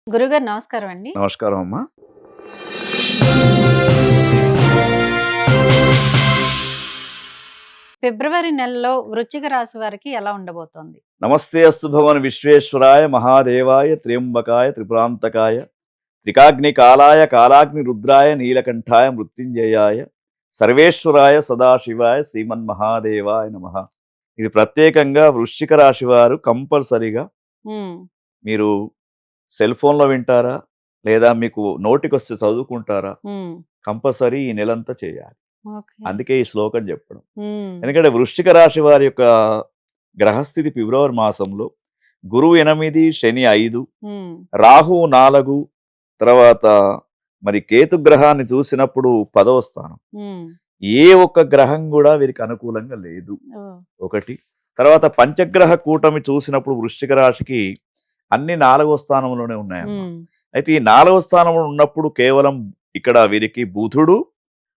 గురుగారు నమస్కారం అండి. నమస్కారం అమ్మా. ఫిబ్రవరి నెలలో వృశ్చిక రాశి వారికి ఎలా ఉండబోతోంది? నమస్తే అస్తు భగవన్ విశ్వేశ్వరాయ మహాదేవాయ త్ర్యంబకాయ త్రిపురాంతకాయ త్రికాగ్ని కాలాయ కాలాగ్ని రుద్రాయ నీలకంఠాయ మృత్యుంజయాయ సర్వేశ్వరాయ సదాశివాయ శ్రీమన్మహాదేవాయ నమః. ఇది ప్రత్యేకంగా వృశ్చిక రాశి వారు కంపల్సరిగా హ్మ్. మీరు సెల్ ఫోన్లో వింటారా లేదా మీకు నోటికొస్తే చదువుకుంటారా? హ్మ్. కంపల్సరీ ఈ నెలంతా చేయాలి. ఓకే. అందుకే ఈ శ్లోకం చెప్పడం. హ్మ్. ఎందుకంటే వృశ్చిక రాశి వారి యొక్క గ్రహస్థితి ఫిబ్రవరి మాసంలో గురువు 8, శని 5, హ్మ్. రాహు 4, తర్వాత మరి కేతు గ్రహాన్ని చూసినప్పుడు 10వ స్థానం. హ్మ్. ఏ ఒక్క గ్రహం కూడా వీరికి అనుకూలంగా లేదు. ఓహ్! ఒకటి. తర్వాత పంచగ్రహ కూటమి చూసినప్పుడు వృశ్చిక రాశికి అన్ని 4వ స్థానంలోనే ఉన్నాయమ్మా. హ్మ్. అయితే ఈ 4వ స్థానంలో ఉన్నప్పుడు కేవలం ఇక్కడ వీరికి బుధుడు,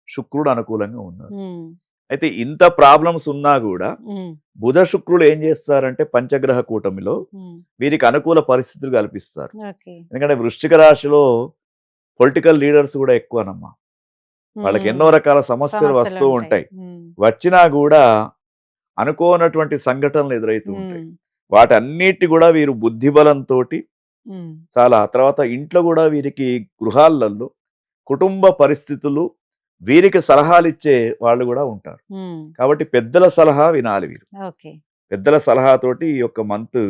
శుక్రుడు అనుకూలంగా ఉన్నారు. హ్మ్. అయితే ఇంత ప్రాబ్లమ్స్ ఉన్నా కూడా హ్మ్. బుధ శుక్రుడు ఏం చేస్తారంటే పంచగ్రహ కూటమిలో హ్మ్. వీరికి అనుకూల పరిస్థితులు కల్పిస్తారు. ఓకే. ఎందుకంటే వృశ్చిక రాశిలో పొలిటికల్ లీడర్స్ కూడా ఎక్కువనమ్మా. వాళ్ళకి హ్మ్. ఎన్నో రకాల సమస్యలు వస్తూ సమస్యలుంటాయి. ఉంటాయి. హ్మ్. వచ్చినా కూడా అనుకోనటువంటి సంఘటనలు ఎదురైతూ ఉంటాయి. హ్మ్. వాటన్నిటి కూడా వీరు బుద్ధిబలంతో హ్మ్. చాలా తర్వాత ఇంట్లో కూడా వీరికి గృహాలలో కుటుంబ పరిస్థితులు వీరికి సలహాలు ఇచ్చే వాళ్ళు కూడా ఉంటారు. హ్మ్. కాబట్టి పెద్దల సలహా వినాలి వీరు. ఓకే. పెద్దల సలహాతోటి ఈ యొక్క మంత్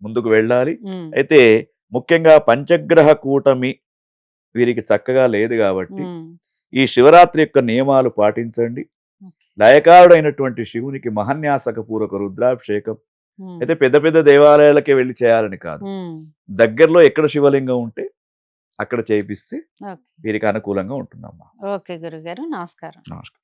ముందుకు వెళ్ళాలి. హ్మ్. అయితే ముఖ్యంగా పంచగ్రహ కూటమి వీరికి చక్కగా లేదు కాబట్టి హ్మ్. ఈ శివరాత్రి యొక్క నియమాలు పాటించండి. ఓకే. లయకారుడైనటువంటి శివునికి మహన్యాసక పూర్వక రుద్రాభిషేకం హ్మ్. అయితే పెద్ద పెద్ద దేవాలయాలకే వెళ్ళి చేయాలని కాదు. హ్మ్. దగ్గరలో ఎక్కడ శివలింగం ఉంటే అక్కడ చేపిస్తే ఓకే. వీరికి అనుకూలంగా ఉంటుందమ్మా. ఓకే గురుగారు. నమస్కారం. నమస్కారం.